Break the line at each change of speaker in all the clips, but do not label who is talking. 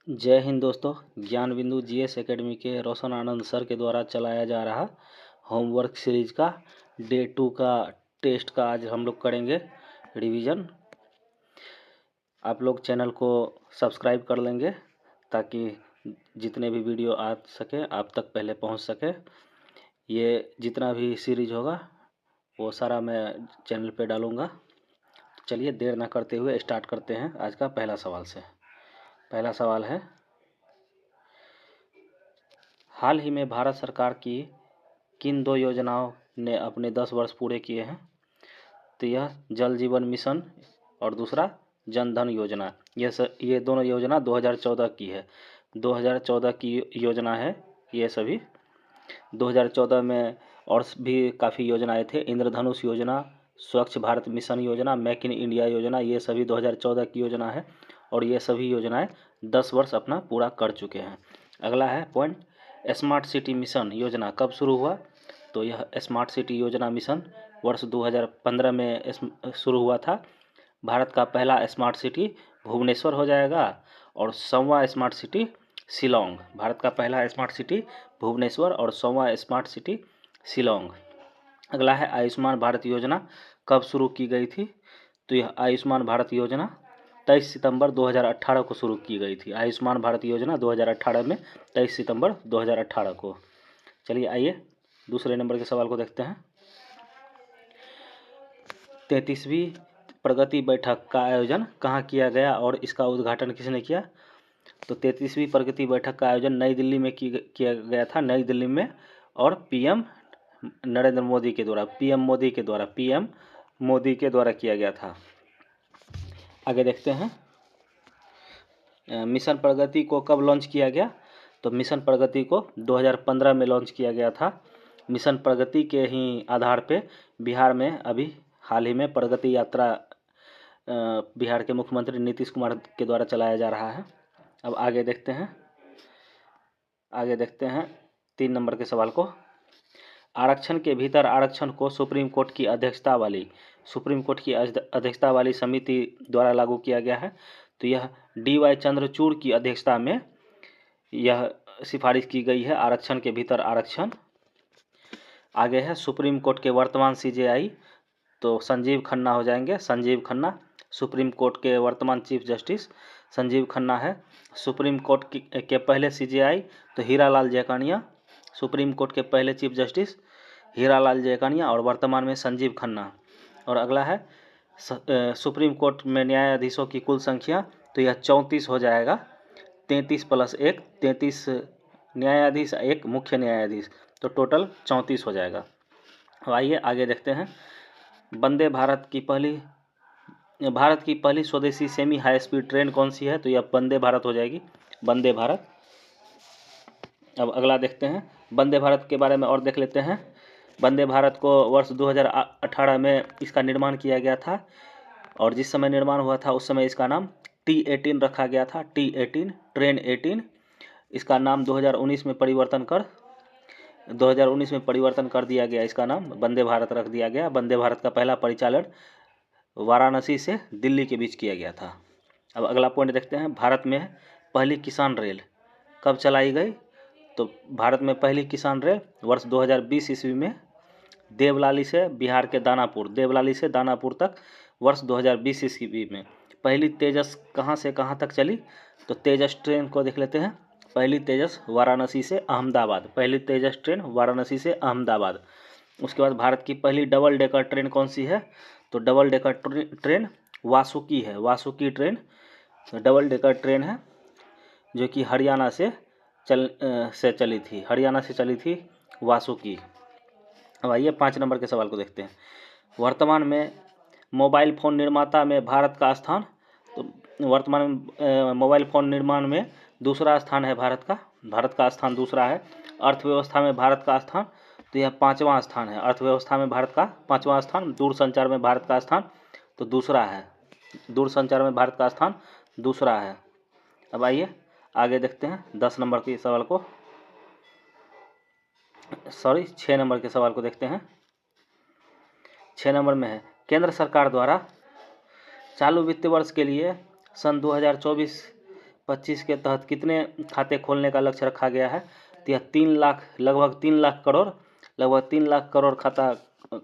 जय हिंद दोस्तों। ज्ञान बिंदु जीएस एकेडमी के रोशन आनंद सर के द्वारा चलाया जा रहा होमवर्क सीरीज का डे 2 का टेस्ट का आज हम लोग करेंगे रिवीजन। आप लोग चैनल को सब्सक्राइब कर लेंगे ताकि जितने भी वीडियो आ सके आप तक पहले पहुंच सके। ये जितना भी सीरीज होगा वो सारा मैं चैनल पे डालूँगा। चलिए देर ना करते हुए स्टार्ट करते हैं आज का पहला सवाल से। पहला सवाल है, हाल ही में भारत सरकार की किन दो योजनाओं ने अपने 10 वर्ष पूरे किए हैं? तो यह जल जीवन मिशन और दूसरा जन धन योजना। ये दोनों योजना 2014 की है। 2014 की योजना है ये सभी। 2014 में और भी काफ़ी योजनाएं थे। इंद्रधनुष योजना, स्वच्छ भारत मिशन योजना, मेक इन इंडिया योजना, ये सभी 2014 की योजना है और ये सभी योजनाएं 10 वर्ष अपना पूरा कर चुके हैं। अगला है पॉइंट, स्मार्ट सिटी मिशन योजना कब शुरू हुआ? तो यह स्मार्ट सिटी योजना मिशन वर्ष 2015 में शुरू हुआ था। भारत का पहला स्मार्ट सिटी भुवनेश्वर हो जाएगा और 100वां स्मार्ट सिटी शिलोंग। भारत का पहला स्मार्ट सिटी भुवनेश्वर और 100वां स्मार्ट सिटी शिलोंग। अगला है आयुष्मान भारत योजना कब शुरू की गई थी? तो यह आयुष्मान भारत योजना 23 सितंबर 2018 को शुरू की गई थी। आयुष्मान भारत योजना 2018 में 23 सितंबर 2018 को। चलिए आइए दूसरे नंबर के सवाल को देखते हैं। 33वीं प्रगति बैठक का आयोजन कहाँ किया गया और इसका उद्घाटन किसने किया? तो 33वीं प्रगति बैठक का आयोजन नई दिल्ली में किया गया था, नई दिल्ली में, और पीएम नरेंद्र मोदी के द्वारा, पीएम मोदी के द्वारा किया गया था। आगे देखते हैं, मिशन प्रगति को कब लॉन्च किया गया? तो मिशन प्रगति को 2015 में लॉन्च किया गया था। मिशन प्रगति के ही आधार पे बिहार में अभी हाल ही में प्रगति यात्रा बिहार के मुख्यमंत्री नीतीश कुमार के द्वारा चलाया जा रहा है। अब आगे देखते हैं 3 नंबर के सवाल को। आरक्षण के भीतर आरक्षण को सुप्रीम कोर्ट की अध्यक्षता वाली समिति द्वारा लागू किया गया है। तो यह DY चंद्रचूड़ की अध्यक्षता में यह सिफारिश की गई है, आरक्षण के भीतर आरक्षण। आगे है सुप्रीम कोर्ट के वर्तमान CJI, तो संजीव खन्ना हो जाएंगे, संजीव खन्ना। सुप्रीम कोर्ट के वर्तमान चीफ जस्टिस संजीव खन्ना है। सुप्रीम कोर्ट के पहले CJI तो हीरालाल जयकानिया, सुप्रीम कोर्ट के पहले चीफ जस्टिस हीरालाल जयकानिया और वर्तमान में संजीव खन्ना। और अगला है सुप्रीम कोर्ट में न्यायाधीशों की कुल संख्या, तो यह 34 हो जाएगा। 33 + 1, 33 न्यायाधीश, 1 मुख्य न्यायाधीश, तो टोटल 34 हो जाएगा। अब आइए आगे देखते हैं। भारत की पहली स्वदेशी सेमी हाई स्पीड ट्रेन कौन सी है? तो यह वंदे भारत हो जाएगी, वंदे भारत। अब अगला देखते हैं, वंदे भारत के बारे में और देख लेते हैं। वंदे भारत को वर्ष 2018 में इसका निर्माण किया गया था और जिस समय निर्माण हुआ था उस समय इसका नाम T18 रखा गया था, T18 ट्रेन 18। इसका नाम 2019 में परिवर्तन कर दिया गया, इसका नाम वंदे भारत रख दिया गया। वंदे भारत का पहला परिचालन वाराणसी से दिल्ली के बीच किया गया था। अब अगला पॉइंट देखते हैं, भारत में पहली किसान रेल कब चलाई गई? तो भारत में पहली किसान रेल वर्ष 2020 ईस्वी में देवलाली से दानापुर तक वर्ष 2020 ईस्वी में। पहली तेजस कहाँ से कहाँ तक चली? तो तेजस ट्रेन को देख लेते हैं। पहली तेजस वाराणसी से अहमदाबाद, पहली तेजस ट्रेन वाराणसी से अहमदाबाद। उसके बाद भारत की पहली डबल डेकर ट्रेन कौन सी है? तो डबल डेकर ट्रेन वासुकी है, Vasuki train double decker train है जो कि हरियाणा से चली थी, वासुकी। अब आइए 5 नंबर के सवाल को देखते हैं। वर्तमान में मोबाइल फ़ोन निर्माता में भारत का स्थान, तो वर्तमान में मोबाइल फ़ोन निर्माण में दूसरा स्थान है भारत का स्थान दूसरा है। अर्थव्यवस्था में भारत का स्थान, तो यह 5वां स्थान है। अर्थव्यवस्था में भारत का 5वां स्थान। दूरसंचार में भारत का स्थान तो दूसरा है, दूरसंचार में भारत का स्थान दूसरा है। अब आइए आगे देखते हैं 6 नंबर के सवाल को देखते हैं। 6 नंबर में है, केंद्र सरकार द्वारा चालू वित्तीय वर्ष के लिए सन 2025 के तहत कितने खाते खोलने का लक्ष्य रखा गया है? तो यह 3 लाख, लगभग 3 लाख करोड़ खाता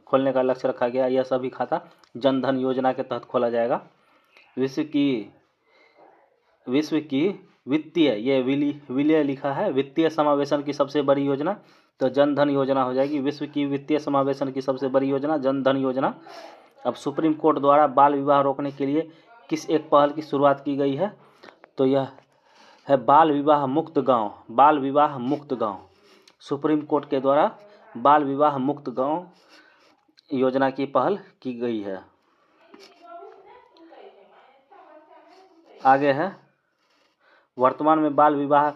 खोलने का लक्ष्य रखा गया। यह सभी खाता जन धन योजना के तहत खोला जाएगा। विश्व की वित्तीय, ये विलय लिखा है, वित्तीय समावेशन की सबसे बड़ी योजना तो जन धन योजना हो जाएगी। विश्व की वित्तीय समावेशन की सबसे बड़ी योजना जन धन योजना। अब सुप्रीम कोर्ट द्वारा बाल विवाह रोकने के लिए किस एक पहल की शुरुआत की गई है? तो यह है बाल विवाह मुक्त गांव। बाल विवाह मुक्त गांव, सुप्रीम कोर्ट के द्वारा बाल विवाह मुक्त गांव योजना की पहल की गई है। आगे है, वर्तमान में बाल विवाह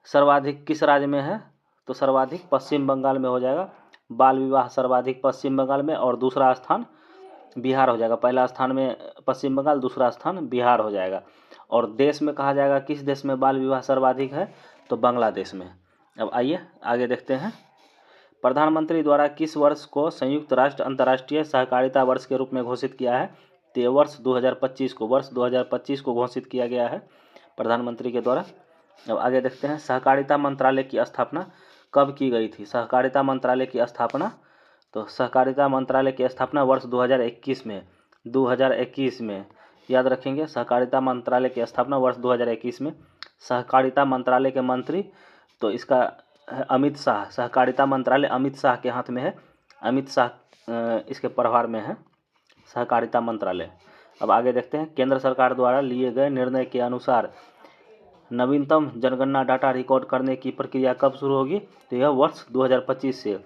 सर्वाधिक किस राज्य में है? तो सर्वाधिक पश्चिम बंगाल में हो जाएगा। बाल विवाह सर्वाधिक पश्चिम बंगाल में, और दूसरा स्थान बिहार हो जाएगा। पहला स्थान में पश्चिम बंगाल, दूसरा स्थान बिहार हो जाएगा। और देश में कहा जाएगा किस देश में बाल विवाह सर्वाधिक है? तो बांग्लादेश में। अब आइए आगे देखते हैं। प्रधानमंत्री द्वारा किस वर्ष को संयुक्त राष्ट्र अंतर्राष्ट्रीय सहकारिता वर्ष के रूप में घोषित किया है? तो ये वर्ष 2025 को घोषित किया गया है प्रधानमंत्री के द्वारा। अब आगे देखते हैं, सहकारिता मंत्रालय की स्थापना कब की गई थी? सहकारिता मंत्रालय की स्थापना, तो सहकारिता मंत्रालय की स्थापना वर्ष 2021 में याद रखेंगे। सहकारिता मंत्रालय की स्थापना वर्ष 2021 में। सहकारिता मंत्रालय के मंत्री तो इसका है अमित शाह। सहकारिता मंत्रालय अमित शाह के हाथ में है। अमित शाह इसके प्रभार में है सहकारिता मंत्रालय। अब आगे देखते हैं, केंद्र सरकार द्वारा लिए गए निर्णय के अनुसार नवीनतम जनगणना डाटा रिकॉर्ड करने की प्रक्रिया कब शुरू होगी? तो यह वर्ष 2025 से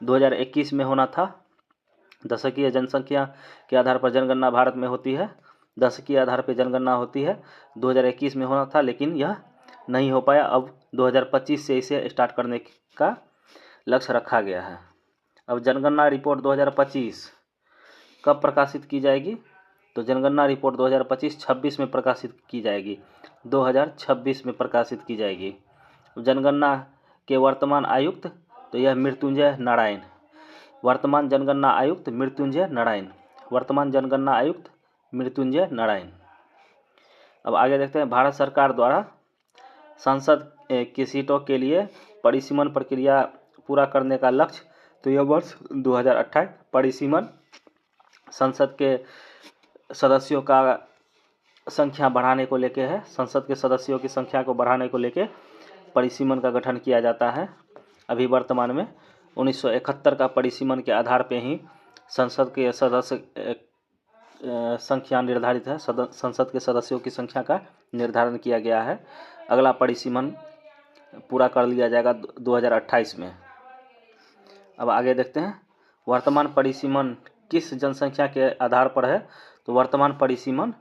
2021 में होना था। दशकीय जनसंख्या के आधार पर जनगणना भारत में होती है, दशकीय आधार पर जनगणना होती है। 2021 में होना था लेकिन यह नहीं हो पाया। अब 2025 से इसे स्टार्ट करने का लक्ष्य रखा गया है। अब जनगणना रिपोर्ट 2025 कब प्रकाशित की जाएगी? तो जनगणना रिपोर्ट 2025-26 में प्रकाशित की जाएगी। 2026 में प्रकाशित की जाएगी। जनगणना के वर्तमान आयुक्त तो यह मृत्युंजय नारायण। वर्तमान जनगणना आयुक्त मृत्युंजय नारायण। वर्तमान जनगणना आयुक्त मृत्युंजय नारायण। अब आगे देखते हैं, भारत सरकार द्वारा संसद की सीटों के लिए परिसीमन प्रक्रिया पूरा करने का लक्ष्य तो यह वर्ष 2028 परिसीमन संसद के सदस्यों का संख्या बढ़ाने को लेके है। संसद के सदस्यों की संख्या को बढ़ाने को लेके परिसीमन का गठन किया जाता है। अभी वर्तमान में 1971 का परिसीमन के आधार पे ही संसद के सदस्य संख्या निर्धारित है। संसद के सदस्यों की संख्या का निर्धारण किया गया है। अगला परिसीमन पूरा कर लिया जाएगा 2028 में। अब आगे देखते हैं, वर्तमान परिसीमन किस जनसंख्या के आधार पर है? तो वर्तमान परिसीमन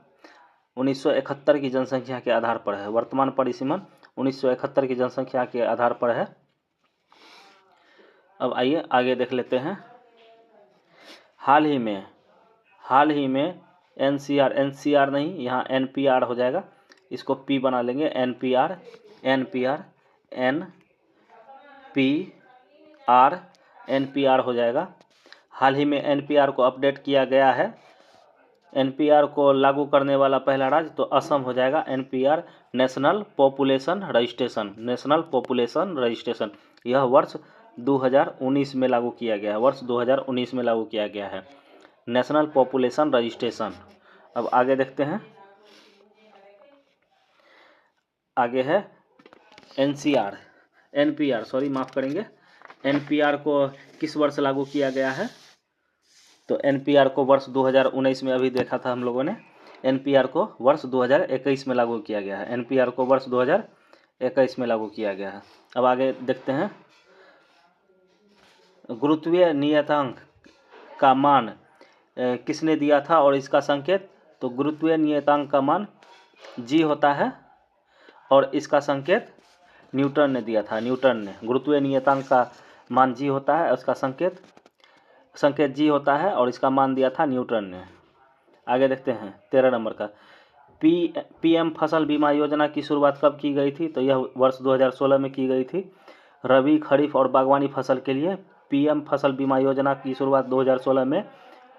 1971 की जनसंख्या के आधार पर है। वर्तमान परिसीमन 1971 की जनसंख्या के आधार पर है। अब आइए आगे देख लेते हैं, हाल ही में एनसीआर नहीं, यहाँ एनपीआर हो जाएगा। इसको पी बना लेंगे, एनपीआर हो जाएगा। हाल ही में एनपीआर को अपडेट किया गया है। एनपीआर को लागू करने वाला पहला राज्य तो असम हो जाएगा। एनपीआर नेशनल पॉपुलेशन रजिस्ट्रेशन यह वर्ष 2019 में लागू किया गया है। वर्ष 2019 में लागू किया गया है नेशनल पॉपुलेशन रजिस्ट्रेशन। अब आगे देखते हैं, आगे है एनपीआर को किस वर्ष लागू किया गया है? तो एनपीआर को वर्ष 2019 में अभी देखा था हम लोगों ने। एनपीआर को वर्ष 2021 में लागू किया गया है। एनपीआर को वर्ष 2021 में लागू किया गया है। अब आगे देखते हैं, गुरुत्वीय नियतांक का मान किसने दिया था और इसका संकेत? तो गुरुत्वीय नियतांक का मान जी होता है और इसका संकेत न्यूटन ने दिया था। न्यूटन ने गुरुत्वीय नियतांक का मान जी होता है, उसका संकेत जी होता है और इसका मान दिया था न्यूटन ने। आगे देखते हैं 13 नंबर का, पीएम फसल बीमा योजना की शुरुआत कब की गई थी? तो यह वर्ष 2016 में की गई थी। रबी, खरीफ और बागवानी फसल के लिए पीएम फसल बीमा योजना की शुरुआत 2016 में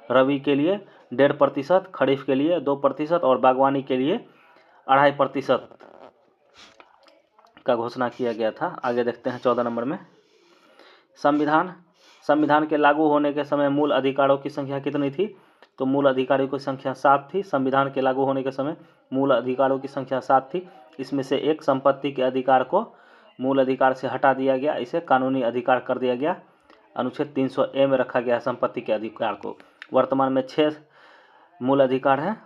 रबी के लिए 1.5%, खरीफ के लिए 2% और बागवानी के लिए 2.5% का घोषणा किया गया था। आगे देखते हैं 14 नंबर में, संविधान के लागू होने के समय मूल अधिकारों की संख्या कितनी थी? तो मूल अधिकारों की संख्या 7 थी। संविधान के लागू होने के समय मूल अधिकारों की संख्या 7 थी। इसमें से एक संपत्ति के अधिकार को मूल अधिकार से हटा दिया गया, इसे कानूनी अधिकार कर दिया गया। अनुच्छेद 300A में रखा गया संपत्ति के अधिकार को। वर्तमान में 6 मूल अधिकार हैं: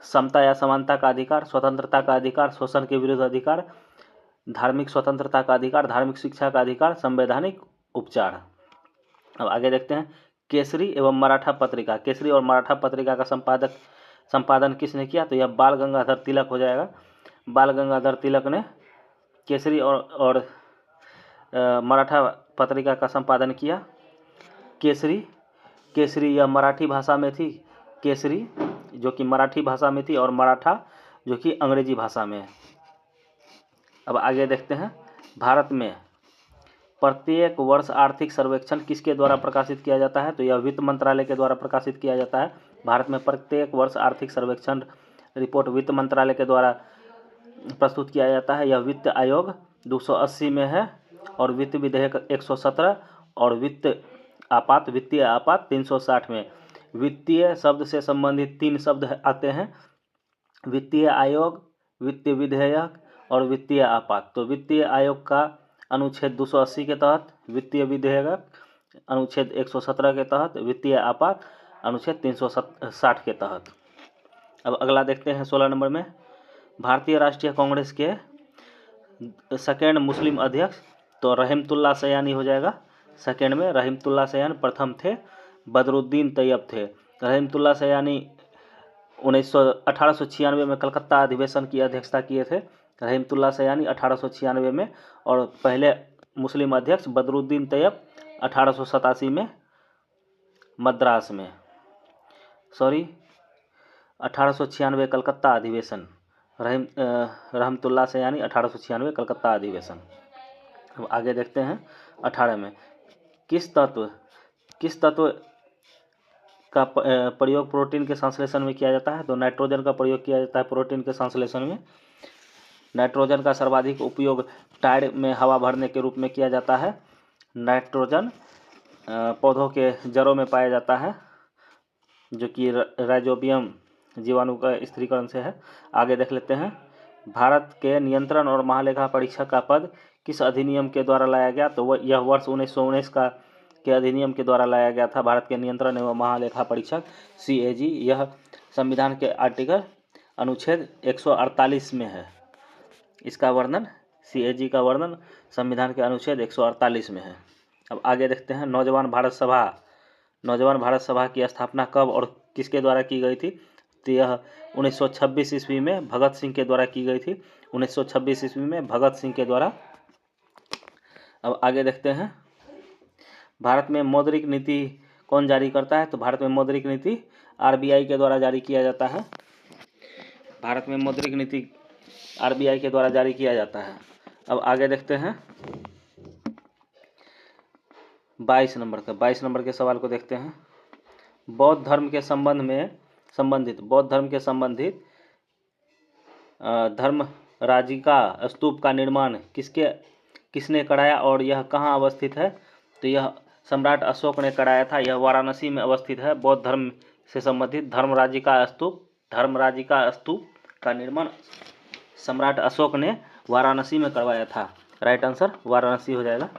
समता या समानता का अधिकार, स्वतंत्रता का अधिकार, शोषण के विरुद्ध अधिकार, धार्मिक स्वतंत्रता का अधिकार, धार्मिक शिक्षा का अधिकार, संवैधानिक उपचार। अब आगे देखते हैं, केसरी एवं मराठा पत्रिका। केसरी और मराठा पत्रिका का संपादन किसने किया? तो यह बाल गंगाधर तिलक हो जाएगा। बाल गंगाधर तिलक ने केसरी और मराठा पत्रिका का संपादन किया। केसरी यह मराठी भाषा में थी, केसरी जो कि मराठी भाषा में थी और मराठा जो कि अंग्रेजी भाषा में है। अब आगे देखते हैं, भारत में प्रत्येक वर्ष आर्थिक सर्वेक्षण किसके द्वारा प्रकाशित किया जाता है? तो यह वित्त मंत्रालय के द्वारा प्रकाशित किया जाता है। भारत में प्रत्येक वर्ष आर्थिक सर्वेक्षण रिपोर्ट वित्त मंत्रालय के द्वारा प्रस्तुत किया जाता है। यह वित्त आयोग 280 में है और वित्त विधेयक 117 और वित्तीय आपात 360 में। वित्तीय शब्द से संबंधित 3 शब्द आते हैं: वित्तीय आयोग, वित्तीय विधेयक और वित्तीय आपात। तो वित्तीय आयोग का अनुच्छेद 280 के तहत, वित्तीय विधेयक अनुच्छेद 117 के तहत, वित्तीय आपात अनुच्छेद 360 के तहत। अब अगला देखते हैं 16 नंबर में, भारतीय राष्ट्रीय कांग्रेस के सेकेंड मुस्लिम अध्यक्ष। तो रहमतुल्लाह सयानी हो जाएगा। सेकेंड में रहमतुल्लाह सयानी, प्रथम थे बदरुद्दीन तैयब थे। रहमतुल्लाह सयानी 1896 में कलकत्ता अधिवेशन की अध्यक्षता किए थे। रहमतुल्लाह सयानी 1896 में, और पहले मुस्लिम अध्यक्ष बदरुद्दीन तैयब 1887 में मद्रास में, 1896 कलकत्ता अधिवेशन, रहमतुल्लाह सयानी 1896 कलकत्ता अधिवेशन। अब आगे देखते हैं 18 में, किस तत्व का प्रयोग प्रोटीन के संश्लेषण में किया जाता है? तो नाइट्रोजन का प्रयोग किया जाता है प्रोटीन के संश्लेषण में। नाइट्रोजन का सर्वाधिक उपयोग टायर में हवा भरने के रूप में किया जाता है। नाइट्रोजन पौधों के जड़ों में पाया जाता है, जो कि राइजोबियम जीवाणु का स्थिरीकरण से है। आगे देख लेते हैं, भारत के नियंत्रण और महालेखा परीक्षक का पद किस अधिनियम के द्वारा लाया गया? तो यह वर्ष 1919 के अधिनियम के द्वारा लाया गया था। भारत के नियंत्रण एवं महालेखा परीक्षक CAG, यह संविधान के आर्टिकल अनुच्छेद 148 में है। इसका वर्णन, CAG का वर्णन संविधान के अनुच्छेद 148 में है। अब आगे देखते हैं, नौजवान भारत सभा की स्थापना कब और किसके द्वारा की गई थी? तो यह 1926 ईस्वी में भगत सिंह के द्वारा की गई थी। 1926 ईस्वी में भगत सिंह के द्वारा। अब आगे देखते हैं, भारत में मौद्रिक नीति कौन जारी करता है? तो भारत में मौद्रिक नीति RBI के द्वारा जारी किया जाता है। भारत में मौद्रिक नीति RBI के द्वारा जारी किया जाता है। अब आगे देखते हैं 22 नंबर के सवाल को देखते हैं, बौद्ध धर्म के संबंधित धर्मराजिका स्तूप का निर्माण किसने कराया और यह कहाँ अवस्थित है? तो यह सम्राट अशोक ने कराया था। यह वाराणसी में अवस्थित है। बौद्ध धर्म से संबंधित धर्मराजिका स्तूप का निर्माण सम्राट अशोक ने वाराणसी में करवाया था। राइट आंसर वाराणसी हो जाएगा।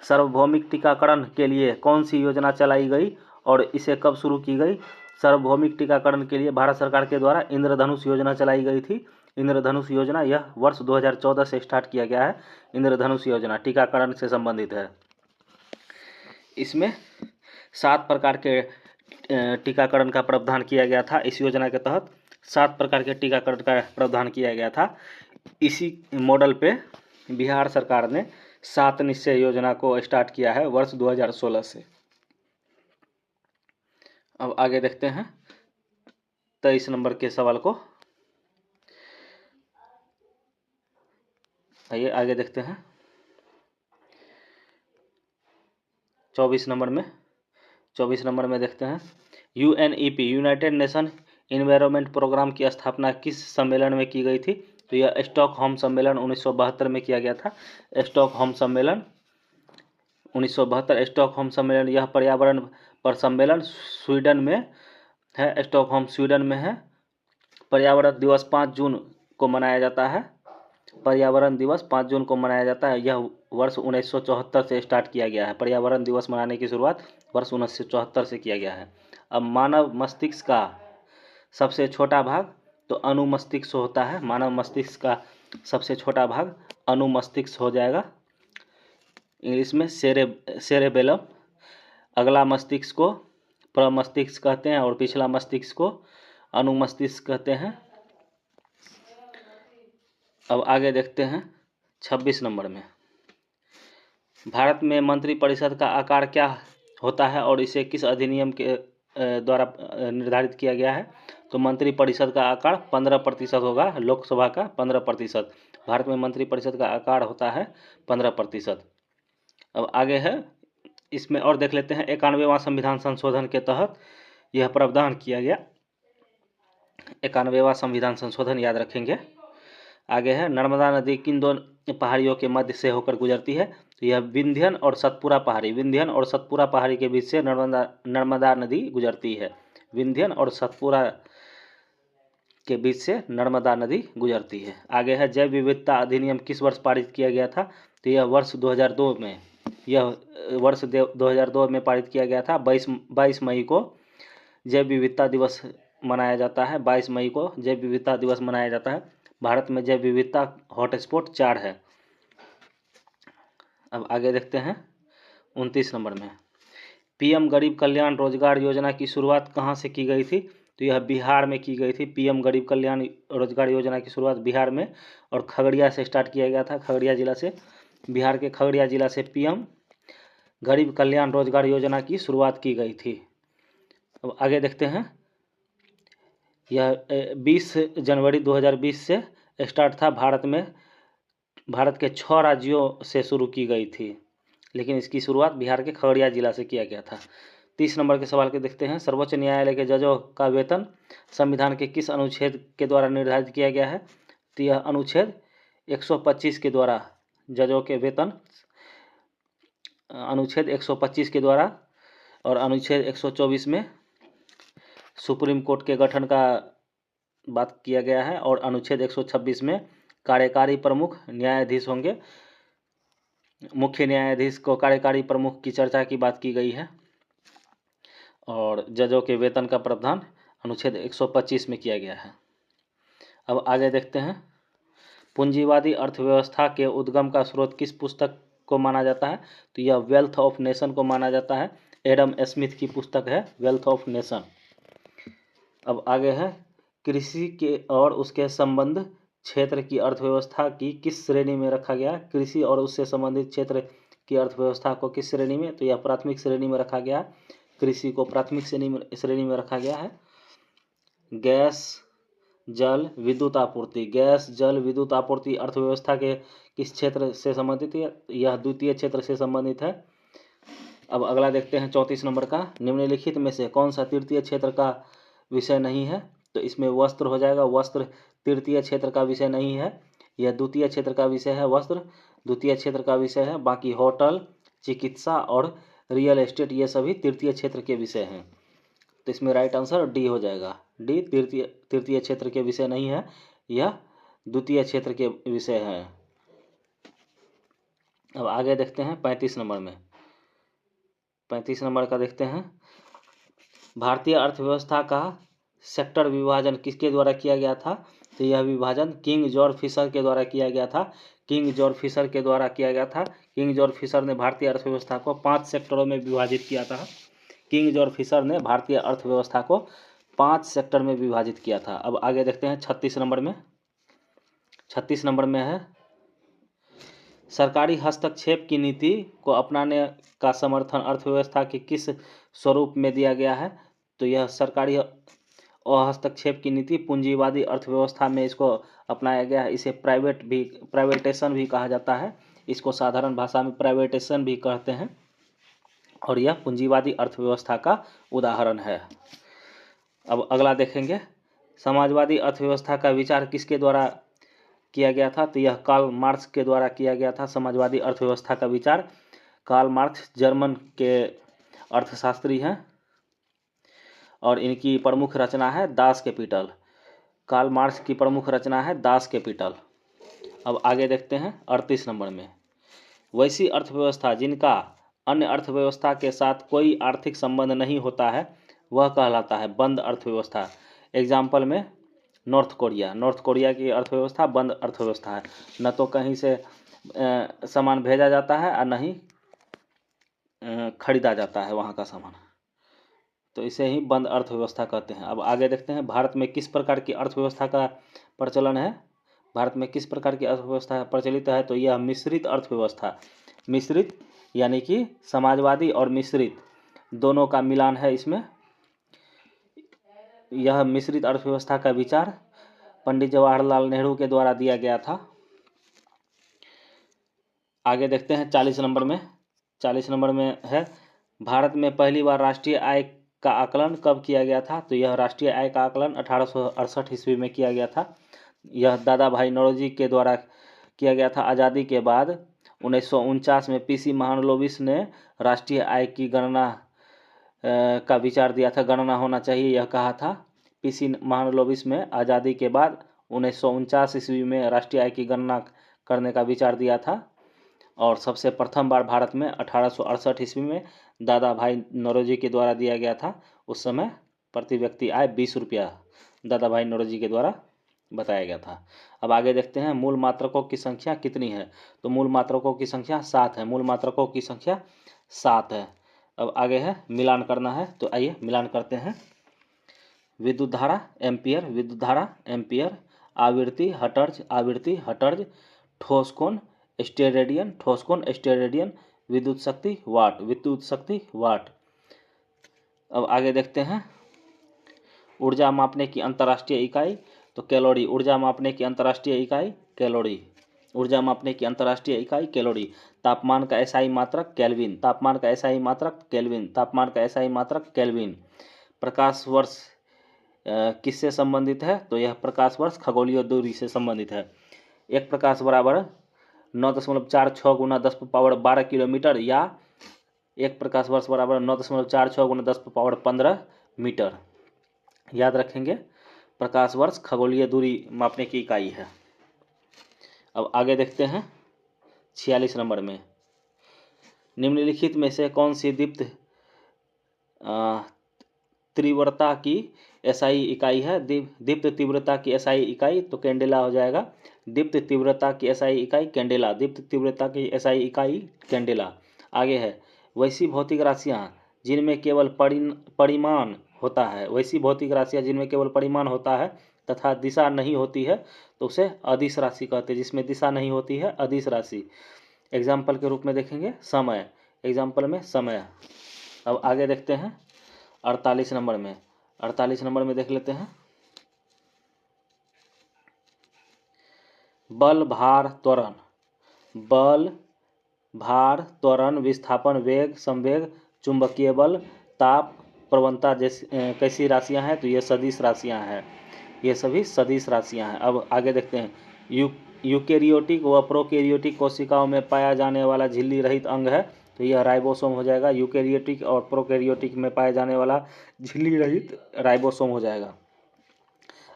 सार्वभौमिक टीकाकरण के लिए कौन सी योजना चलाई गई और इसे कब शुरू की गई? सार्वभौमिक टीकाकरण के लिए भारत सरकार के द्वारा इंद्रधनुष योजना चलाई गई थी। इंद्रधनुष योजना यह वर्ष 2014 से स्टार्ट किया गया है। इंद्रधनुष योजना टीकाकरण से संबंधित है। इसमें 7 प्रकार के टीकाकरण का प्रावधान किया गया था। इस योजना के तहत 7 प्रकार के टीकाकरण का प्रावधान किया गया था। इसी मॉडल पे बिहार सरकार ने 7 निश्चय योजना को स्टार्ट किया है वर्ष 2016 से। अब आगे देखते हैं 23 नंबर के सवाल को। आइए आगे देखते हैं 24 नंबर में देखते हैं, UNEP United Nation Environment Programme की स्थापना किस सम्मेलन में की गई थी? तो यह स्टॉकहोम सम्मेलन 1972 में किया गया था। स्टॉकहोम सम्मेलन 1972 स्टॉकहोम सम्मेलन, यह पर्यावरण पर सम्मेलन स्वीडन में है, स्टॉकहोम स्वीडन में है। पर्यावरण दिवस 5 जून को मनाया जाता है। पर्यावरण दिवस 5 जून को मनाया जाता है। यह वर्ष 1974 से स्टार्ट किया गया है। पर्यावरण दिवस मनाने की शुरुआत वर्ष 1974 से किया गया है। अब मानव मस्तिष्क का सबसे छोटा भाग तो अनुमस्तिष्क होता है। मानव मस्तिष्क का सबसे छोटा भाग अनुमस्तिष्क हो जाएगा, इंग्लिश में सेरेबेलम। अगला मस्तिष्क को प्रमस्तिष्क कहते हैं और पिछला मस्तिष्क को अनुमस्तिष्क कहते हैं। अब आगे देखते हैं 26 नंबर में, भारत में मंत्रिपरिषद का आकार क्या होता है और इसे किस अधिनियम के द्वारा निर्धारित किया गया है? तो मंत्रिपरिषद का आकार 15% होगा, लोकसभा का 15%। भारत में मंत्रिपरिषद का आकार होता है 15%। अब आगे है, इसमें और देख लेते हैं। 91वां संविधान संशोधन के तहत यह प्रावधान किया गया। 91वां संविधान संशोधन याद रखेंगे। आगे है, नर्मदा नदी किन दो पहाड़ियों के मध्य से होकर गुजरती है? तो यह विंध्यन और सतपुरा पहाड़ी, विंध्यन और सतपुरा पहाड़ी के बीच से नर्मदा नदी गुजरती है। विंध्यन और सतपुरा के बीच से नर्मदा नदी गुजरती है। आगे है, जैव विविधता अधिनियम किस वर्ष पारित किया गया था? तो यह वर्ष 2002 में, यह वर्ष 2002 में पारित किया गया था। 22 मई को जैव विविधता दिवस मनाया जाता है। 22 मई को जैव विविधता दिवस मनाया जाता है। भारत में जैव विविधता हॉटस्पॉट 4 है। अब आगे देखते हैं 29 नंबर में, पीएम गरीब कल्याण रोजगार योजना की शुरुआत कहाँ से की गई थी? तो यह बिहार में की गई थी। पीएम गरीब कल्याण रोजगार योजना की शुरुआत बिहार में और खगड़िया से स्टार्ट किया गया था, खगड़िया जिला से। बिहार के खगड़िया जिला से पीएम गरीब कल्याण रोजगार योजना की शुरुआत की गई थी। अब आगे देखते हैं, यह 20 जनवरी 2020 से स्टार्ट था। भारत के 6 राज्यों से शुरू की गई थी, लेकिन इसकी शुरुआत बिहार के खगड़िया जिला से किया गया था। 30 नंबर के सवाल के देखते हैं, सर्वोच्च न्यायालय के जजों का वेतन संविधान के किस अनुच्छेद के द्वारा निर्धारित किया गया है? तो यह अनुच्छेद 125 के द्वारा जजों के वेतन, अनुच्छेद 125 के द्वारा, और अनुच्छेद 124 में सुप्रीम कोर्ट के गठन का बात किया गया है, और अनुच्छेद 126 में कार्यकारी प्रमुख न्यायाधीश होंगे। मुख्य न्यायाधीश को कार्यकारी प्रमुख की चर्चा की बात की गई है, और जजों के वेतन का प्रावधान अनुच्छेद 125 में किया गया है। अब आगे देखते हैं, पूंजीवादी अर्थव्यवस्था के उद्गम का स्रोत किस पुस्तक को माना जाता है? तो यह वेल्थ ऑफ नेशन को माना जाता है। एडम स्मिथ की पुस्तक है वेल्थ ऑफ नेशन। अब आगे है, कृषि के और उसके संबंध क्षेत्र की अर्थव्यवस्था की किस श्रेणी में रखा गया? कृषि और उससे संबंधित क्षेत्र की अर्थव्यवस्था को किस श्रेणी में? तो यह प्राथमिक श्रेणी में रखा गया। कृषि को प्राथमिक श्रेणी में रखा गया है। गैस जल विद्युत आपूर्ति, गैस जल विद्युत आपूर्ति अर्थव्यवस्था के किस क्षेत्र से संबंधित है? यह द्वितीय क्षेत्र से संबंधित है। अब अगला देखते हैं 34 नंबर का, निम्नलिखित में से कौन सा तृतीय क्षेत्र का विषय नहीं है? तो इसमें वस्त्र हो जाएगा। वस्त्र तृतीय क्षेत्र का विषय नहीं है, यह द्वितीय क्षेत्र का विषय है। वस्त्र द्वितीय क्षेत्र का विषय है। बाकी होटल, चिकित्सा और रियल एस्टेट ये सभी तृतीय क्षेत्र के विषय हैं। तो इसमें राइट आंसर डी हो जाएगा। डी तृतीय क्षेत्र के विषय नहीं है, यह द्वितीय क्षेत्र के विषय है। अब आगे देखते हैं 35 नंबर में, 35 नंबर का देखते हैं, भारतीय अर्थव्यवस्था का सेक्टर विभाजन किसके द्वारा किया गया था? तो यह विभाजन किंग जॉर्ज फिशर के द्वारा किया गया था। किंग जॉर्ज फिशर के द्वारा किया गया था। किंग जॉर्ज फिशर ने भारतीय अर्थव्यवस्था को 5 सेक्टरों में विभाजित किया था। किंग जॉर्ज फिशर ने भारतीय अर्थव्यवस्था को 5 सेक्टर में विभाजित किया था। अब आगे देखते हैं 36 नंबर में, 36 नंबर में है, सरकारी हस्तक्षेप की नीति को अपनाने का समर्थन अर्थव्यवस्था के किस स्वरूप में दिया गया है? तो यह सरकारी हस्तक्षेप की नीति पूंजीवादी अर्थव्यवस्था में इसको अपनाया गया है। इसे प्राइवेटेशन भी कहा जाता है। इसको साधारण भाषा में प्राइवेटेशन भी कहते हैं, और यह पूंजीवादी अर्थव्यवस्था का उदाहरण है। अब अगला देखेंगे समाजवादी अर्थव्यवस्था का विचार किसके द्वारा किया गया था? तो यह कार्ल मार्क्स के द्वारा किया गया था। समाजवादी अर्थव्यवस्था का विचार कार्ल मार्क्स जर्मन के अर्थशास्त्री हैं और इनकी प्रमुख रचना है दास कैपिटल। कार्ल मार्क्स की प्रमुख रचना है दास कैपिटल। अब आगे देखते हैं 38 नंबर में, वैसी अर्थव्यवस्था जिनका अन्य अर्थव्यवस्था के साथ कोई आर्थिक संबंध नहीं होता है वह कहलाता है बंद अर्थव्यवस्था। एग्जाम्पल में नॉर्थ कोरिया की अर्थव्यवस्था बंद अर्थव्यवस्था है। न तो कहीं से सामान भेजा जाता है और न ही खरीदा जाता है वहाँ का सामान, तो इसे ही बंद अर्थव्यवस्था कहते हैं। अब आगे देखते हैं भारत में किस प्रकार की अर्थव्यवस्था का प्रचलन है। भारत में किस प्रकार की अर्थव्यवस्था प्रचलित है? तो यह मिश्रित अर्थव्यवस्था, मिश्रित यानी कि समाजवादी और मिश्रित दोनों का मिलान है इसमें। यह मिश्रित अर्थव्यवस्था का विचार पंडित जवाहरलाल नेहरू के द्वारा दिया गया था। आगे देखते हैं 40 नंबर में। 40 नंबर में है भारत में पहली बार राष्ट्रीय आय का आकलन कब किया गया था? तो यह राष्ट्रीय आय का आकलन 1868 ईस्वी में किया गया था। यह दादा भाई नौरोजी के द्वारा किया गया था। आज़ादी के बाद 1949 में पीसी महालनोबिस ने राष्ट्रीय आय की गणना का विचार दिया था। गणना होना चाहिए यह कहा था पीसी महालनोबिस में। आज़ादी के बाद 1949 ईस्वी में राष्ट्रीय आय की गणना करने का विचार दिया था और सबसे प्रथम बार भारत में 1868 ईस्वी में दादा भाई नौरोजी के द्वारा दिया गया था। उस समय प्रति व्यक्ति आय 20 रुपया दादा भाई नौरोजी के द्वारा बताया गया था। अब आगे देखते हैं मूल मात्रकों की संख्या कितनी है? तो मूल मात्रकों की संख्या 7 है। मूल मात्रकों की संख्या 7 है। अब आगे है मिलान करना है, तो आइए मिलान करते हैं। विद्युत धारा एम्पियर, विद्युत धारा एम्पियर, आवृत्ति हर्ट्ज, ठोस कोण स्टेरेडियन, ठोस कोण स्टेरेडियन, विद्युत शक्ति वाट। अब आगे देखते हैं ऊर्जा मापने की अंतर्राष्ट्रीय इकाई, तो कैलोरी। ऊर्जा मापने की अंतर्राष्ट्रीय इकाई कैलोरी, ऊर्जा मापने की अंतर्राष्ट्रीय इकाई कैलोरी। तापमान का एसआई मात्रक केल्विन, तापमान का एसआई मात्रक केल्विन, तापमान का एसआई मात्रक केल्विन। प्रकाश वर्ष किससे संबंधित है? तो यह प्रकाश वर्ष खगोलीय दूरी से संबंधित है। एक प्रकाश बराबर 9.46 गुना 10⁻12 किलोमीटर या एक प्रकाश वर्ष बराबर 9.46 गुना 10⁻15 मीटर। याद रखेंगे प्रकाश वर्ष खगोलीय दूरी मापने की इकाई है। अब आगे देखते हैं 46 नंबर में, निम्नलिखित में से कौन सी दीप्त तीव्रता की एसआई इकाई है? दीप्त तीव्रता की एसआई इकाई तो कैंडेला हो जाएगा। दीप्त तीव्रता की एसआई इकाई कैंडेला, दीप्त तीव्रता की एसआई इकाई कैंडेला। आगे है वैसी भौतिक राशियाँ जिनमें केवल परिमाण होता है, वैसी भौतिक राशियाँ जिनमें केवल परिमाण होता है तथा दिशा नहीं होती है तो उसे अदिश राशि कहते हैं। जिसमें दिशा नहीं होती है अदिश राशि। एग्जाम्पल के रूप में देखेंगे समय, एग्जाम्पल में समय। अब आगे देखते हैं 48 नंबर में। 48 नंबर में देख लेते हैं बल भार त्वरण, बल भार त्वरण विस्थापन वेग संवेग चुंबकीय बल ताप प्रवणता जैसी कैसी राशियां हैं? तो ये सदिश राशियां हैं, ये सभी सदिश राशियां हैं। अब आगे देखते हैं यूकेरियोटिक व प्रोकैरियोटिक कोशिकाओं में पाया जाने वाला झिल्ली रहित अंग है, तो यह राइबोसोम हो जाएगा। यूकेरियोटिक और प्रोकैरियोटिक में पाया जाने वाला झिल्ली रहित राइबोसोम हो जाएगा।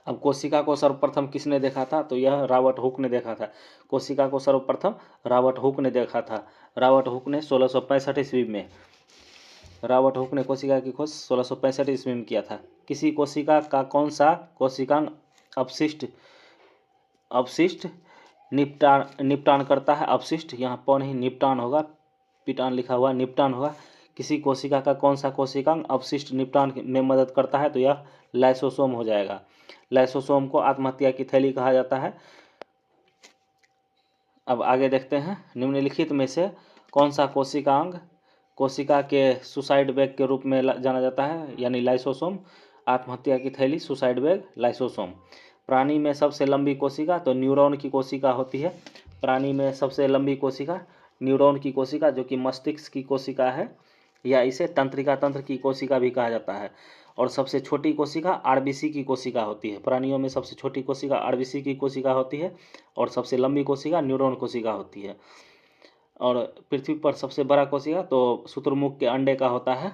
अब कोशिका को सर्वप्रथम किसने देखा था? तो यह रॉबर्ट हुक ने देखा था। कोशिका को सर्वप्रथम रॉबर्ट हुक ने देखा था। रॉबर्ट हुक ने 1665 ईस्वी में, रॉबर्ट हुक ने कोशिका की खोज 1665 ईस्वी में किया था। किसी कोशिका का कौन सा कोशिकांग अपशिष्ट निपटान करता है? अपशिष्ट यहाँ पर नहीं निपटान होगा, पिटान लिखा हुआ निपटान होगा। किसी कोशिका का कौन सा कोशिकांग अपशिष्ट निपटान में मदद करता है? तो यह लाइसोसोम हो जाएगा। लाइसोसोम को आत्महत्या की थैली कहा जाता है। अब आगे देखते हैं निम्नलिखित में से कौन सा कोशिकांग कोशिका के सुसाइड बैग के रूप में जाना जाता है, यानी लाइसोसोम। आत्महत्या की थैली सुसाइड बैग लाइसोसोम। प्राणी में सबसे लंबी कोशिका तो न्यूरॉन की कोशिका होती है। प्राणी में सबसे लंबी कोशिका न्यूरॉन की कोशिका जो कि मस्तिष्क की कोशिका है, या इसे तंत्रिका तंत्र की कोशिका भी कहा जाता है। और सबसे छोटी कोशिका आरबीसी की कोशिका होती है। प्राणियों में सबसे छोटी कोशिका आरबीसी की कोशिका होती है और सबसे लंबी कोशिका न्यूरॉन कोशिका होती है। और पृथ्वी पर सबसे बड़ा कोशिका तो शुतुरमुर्ग के अंडे का होता है।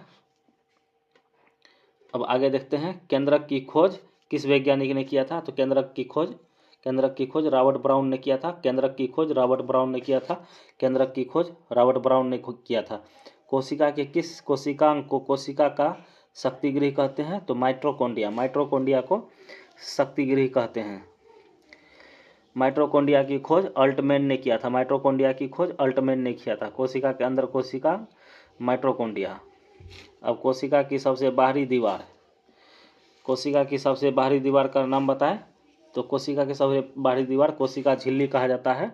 अब आगे देखते हैं, केंद्रक की खोज किस वैज्ञानिक ने किया था? तो केंद्रक की खोज रॉबर्ट ब्राउन ने किया था। केंद्रक की खोज रॉबर्ट ब्राउन ने किया था। केंद्रक की खोज रॉबर्ट ब्राउन ने किया था। कोशिका के किस कोशिकांग को कोशिका का शक्तिगृह कहते हैं? तो माइटोकॉन्ड्रिया को शक्तिगृह कहते हैं। माइटोकॉन्ड्रिया की खोज अल्टमैन ने किया था। माइटोकॉन्ड्रिया की खोज अल्टमैन ने किया था। कोशिका के अंदर कोशिका माइटोकॉन्ड्रिया। अब कोशिका की सबसे बाहरी दीवार, कोशिका की सबसे बाहरी दीवार का नाम बताएं? तो कोशिका की सबसे बाहरी दीवार कोशिका झिल्ली कहा जाता है।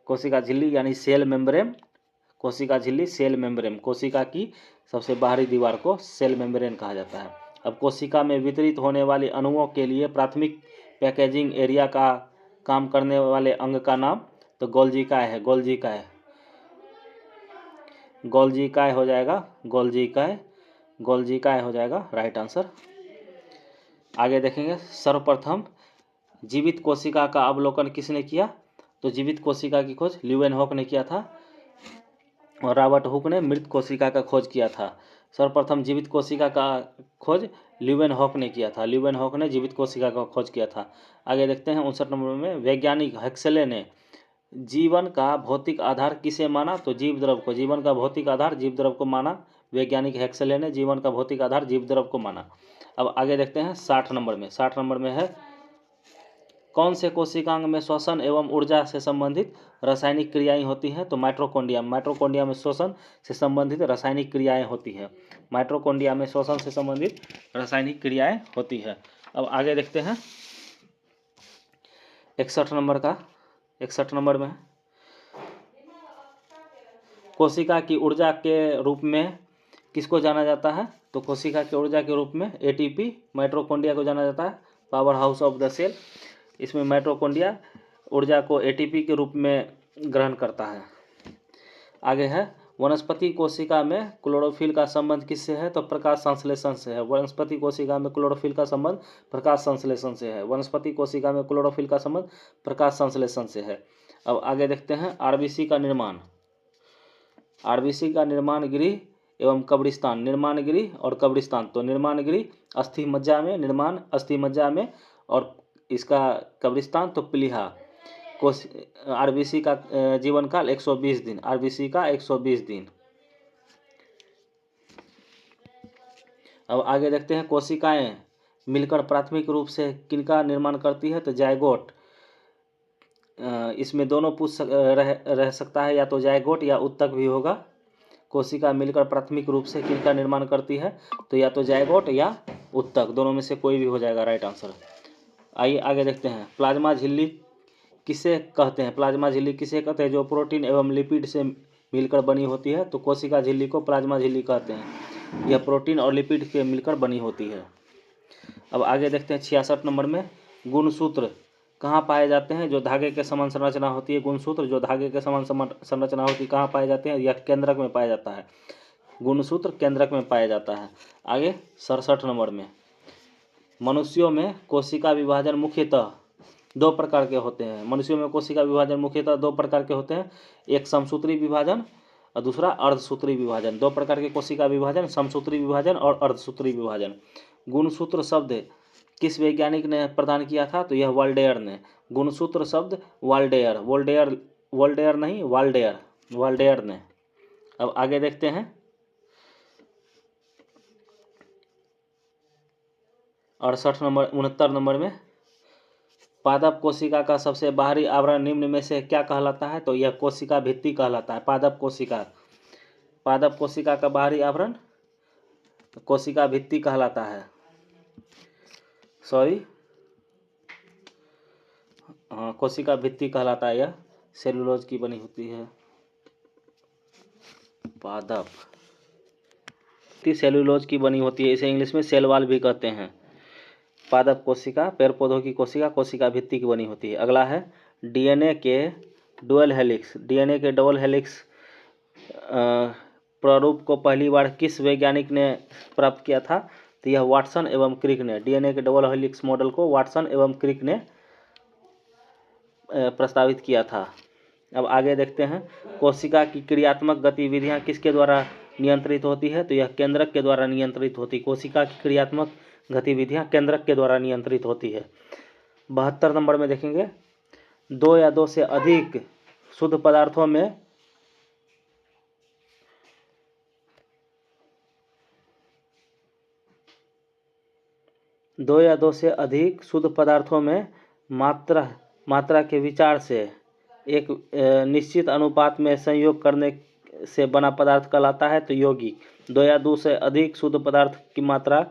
कोशिका झिल्ली यानी सेल मेम्ब्रेन। कोशिका झिल्ली सेल मेम्ब्रेन। कोशिका की सबसे बाहरी दीवार को सेल मेम्ब्रेन कहा जाता है। अब कोशिका में वितरित होने वाले अणुओं के लिए प्राथमिक पैकेजिंग एरिया का काम करने वाले अंग का नाम? तो गोल्जिकाय है। गोल्जिकाय हो जाएगा। गोल्जिकाय हो जाएगा राइट आंसर। आगे देखेंगे, सर्वप्रथम जीवित कोशिका का अवलोकन किसने किया? तो जीवित कोशिका की खोज ल्यूवेनहॉक ने किया था और रॉबर्ट हुक ने मृत कोशिका का खोज किया था। सर्वप्रथम जीवित कोशिका का खोज ल्यूवेनहॉक ने किया था। ल्यूवेनहॉक ने जीवित कोशिका का खोज किया था। आगे देखते हैं 59 नंबर में, वैज्ञानिक हक्सले ने जीवन का भौतिक आधार किसे माना? तो जीव द्रव को। जीवन का भौतिक आधार जीव द्रव को माना। वैज्ञानिक हक्सले ने जीवन का भौतिक आधार जीव द्रव को माना। अब आगे देखते हैं 60 नंबर में। 60 नंबर में है, कौन से कोशिकांग में श्वसन एवं ऊर्जा से संबंधित रासायनिक क्रियाएं होती हैं? तो माइटोकॉन्ड्रिया में श्वसन से संबंधित रासायनिक क्रियाएं होती है। माइटोकॉन्ड्रिया में श्वसन से संबंधित रासायनिक क्रियाएं होती है। अब आगे देखते हैं 61 नंबर में, कोशिका की ऊर्जा के रूप में किसको जाना जाता है? तो कोशिका की ऊर्जा के रूप में एटीपी माइटोकॉन्ड्रिया को जाना जाता है, power house of the cell. इसमें माइटोकॉन्ड्रिया ऊर्जा को एटीपी के रूप में ग्रहण करता है। आगे है, वनस्पति कोशिका में क्लोरोफिल का संबंध किससे है? तो प्रकाश संश्लेषण से है। वनस्पति कोशिका में क्लोरोफिल का संबंध प्रकाश संश्लेषण से है। वनस्पति कोशिका में क्लोरोफिल का संबंध प्रकाश संश्लेषण से है। अब आगे देखते हैं आरबीसी का निर्माण। आरबीसी का निर्माण गृह एवं कब्रिस्तान। निर्माण गृह और कब्रिस्तान। तो निर्माण गृह अस्थि मज्जा में, निर्माण अस्थि मज्जा में, और इसका कब्रिस्तान तो प्लीहा। आरबीसी का जीवन काल 120 दिन। आरबीसी का 120 दिन। अब आगे देखते हैं, कोशिकाएं मिलकर प्राथमिक रूप से किनका निर्माण करती है? तो जायगोट। इसमें दोनों रह सकता है, या तो जायगोट या उत्तक भी होगा। कोशिका मिलकर प्राथमिक रूप से किनका निर्माण करती है? तो या तो जायगोट या उत्तक, दोनों में से कोई भी हो जाएगा राइट आंसर। आइए आगे देखते हैं, प्लाज्मा झिल्ली किसे कहते हैं? प्लाज्मा झिल्ली किसे कहते हैं? जो प्रोटीन एवं लिपिड से मिलकर बनी होती है। तो कोशिका झिल्ली को प्लाज्मा झिल्ली कहते हैं। यह प्रोटीन और लिपिड के मिलकर बनी होती है। अब आगे देखते हैं 66 नंबर में, गुणसूत्र कहाँ पाए जाते हैं? जो धागे के समान संरचना होती है। गुणसूत्र जो धागे के समान संरचना होती है कहाँ पाए जाते हैं? यह केंद्रक में पाया जाता है। गुणसूत्र केंद्रक में पाया जाता है। आगे 67 नंबर में, मनुष्यों में कोशिका विभाजन मुख्यतः दो प्रकार के होते हैं। मनुष्यों में कोशिका विभाजन मुख्यतः दो प्रकार के होते हैं, एक समसूत्री विभाजन और दूसरा अर्धसूत्री विभाजन। दो प्रकार के कोशिका विभाजन, समसूत्री विभाजन और अर्धसूत्री विभाजन। गुणसूत्र शब्द किस वैज्ञानिक ने प्रदान किया था? तो यह वाल्डेयर ने। गुणसूत्र शब्द वाल्डेयर ने। अब आगे देखते हैं 69 नंबर में, पादप कोशिका का सबसे बाहरी आवरण निम्न में से क्या कहलाता है? तो यह कोशिका भित्ति कहलाता है। पादप कोशिका का बाहरी आवरण कोशिका भित्ति कहलाता है। कोशिका भित्ति कहलाता है। यह सेलुलोज की बनी होती है। पादप सेलुलोज की बनी होती है। इसे इंग्लिश में सेल वॉल भी कहते हैं। पादप कोशिका पेड़ पौधों की कोशिका भित्ति की बनी होती है। अगला है, डीएनए के डुअल हेलिक्स प्रारूप को पहली बार किस वैज्ञानिक ने प्राप्त किया था? तो यह वाटसन एवं क्रिक ने डीएनए के डबल हेलिक्स मॉडल को वाटसन एवं क्रिक ने प्रस्तावित किया था। अब आगे देखते हैं, कोशिका की क्रियात्मक गतिविधियां किसके द्वारा नियंत्रित होती है? तो यह केंद्रक के द्वारा नियंत्रित होती। कोशिका की क्रियात्मक गतिविधियां केंद्रक के द्वारा नियंत्रित होती है। 72 नंबर में देखेंगे, 2 या 2 से अधिक शुद्ध पदार्थों में मात्रा के विचार से एक निश्चित अनुपात में संयोग करने से बना पदार्थ कहलाता है तो यौगिक। 2 या 2 से अधिक शुद्ध पदार्थ की मात्रा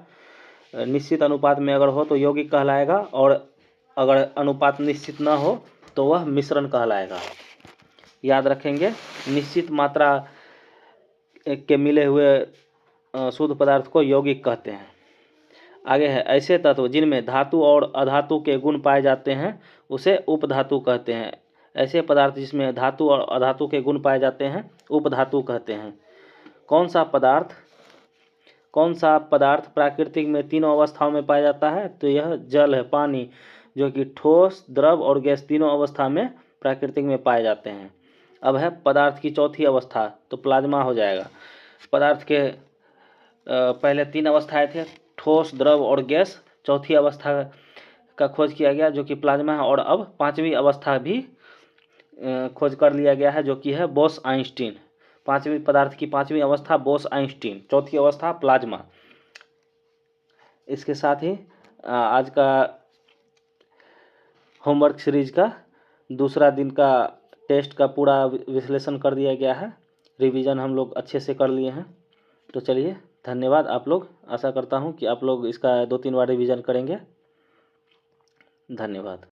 निश्चित अनुपात में अगर हो तो यौगिक कहलाएगा, और अगर अनुपात निश्चित न हो तो वह मिश्रण कहलाएगा। याद रखेंगे, निश्चित मात्रा के मिले हुए शुद्ध पदार्थ को यौगिक कहते हैं। आगे है, ऐसे तत्व जिनमें धातु और अधातु के गुण पाए जाते हैं उसे उपधातु कहते हैं। ऐसे पदार्थ जिसमें धातु और अधातु के गुण पाए जाते हैं उपधातु कहते हैं। कौन सा पदार्थ प्राकृतिक में तीनों अवस्थाओं में पाया जाता है? तो यह जल है, पानी, जो कि ठोस, द्रव और गैस तीनों अवस्था में प्राकृतिक में पाए जाते हैं। अब है पदार्थ की चौथी अवस्था, तो प्लाज्मा हो जाएगा। पदार्थ के पहले 3 अवस्थाएं थे, ठोस, द्रव और गैस। चौथी अवस्था का खोज किया गया जो कि प्लाज्मा है, और अब 5वीं अवस्था भी खोज कर लिया गया है जो कि है बोस-आइंस्टीन। 5वीं पदार्थ की 5वीं अवस्था बोस-आइंस्टीन, चौथी अवस्था प्लाज्मा। इसके साथ ही आज का होमवर्क सीरीज का दूसरा दिन का टेस्ट का पूरा विश्लेषण कर दिया गया है। रिवीजन हम लोग अच्छे से कर लिए हैं। तो चलिए, धन्यवाद आप लोग। आशा करता हूं कि आप लोग इसका 2-3 बार रिवीजन करेंगे। धन्यवाद।